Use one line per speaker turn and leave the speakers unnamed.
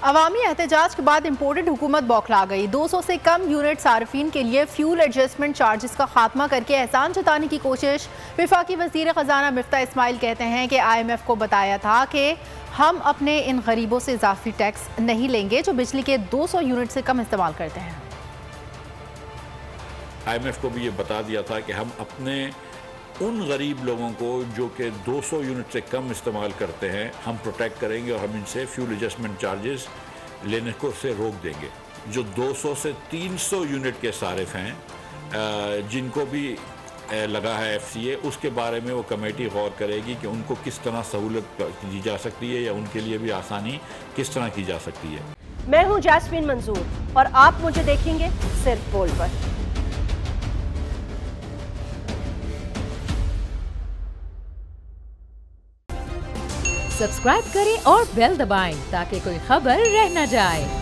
अवामी एहतजाज के बाद इम्पोर्टेड हुकूमत बौखला गई। 200 से कम यूनिट सार्फिन के लिए फ्यूल एडजस्टमेंट चार्जेस का खात्मा करके एहसान जताने की कोशिश। वफाकी वज़ीर ख़जाना मिफ्ता इस्माइल कहते हैं कि IMF को बताया था कि हम अपने इन गरीबों से इजाफी टैक्स नहीं लेंगे जो बिजली के 200 यूनिट से कम इस्तेमाल करते हैं।
IMF को भी ये बता दिया था कि हम अपने उन गरीब लोगों को जो कि 200 यूनिट से कम इस्तेमाल करते हैं हम प्रोटेक्ट करेंगे और हम इनसे फ्यूल एडजस्टमेंट चार्जेस लेने को से रोक देंगे। जो 200 से 300 यूनिट के सारिफ हैं जिनको भी लगा है FCA, उसके बारे में वो कमेटी गौर करेगी कि उनको किस तरह सहूलत दी जा सकती है या उनके लिए भी आसानी किस तरह की जा सकती है।
मैं हूं जैस्मीन मंजूर और आप मुझे देखेंगे सिर्फ बोल पर।
सब्सक्राइब करें और बेल दबाएं ताकि कोई खबर रह न जाए।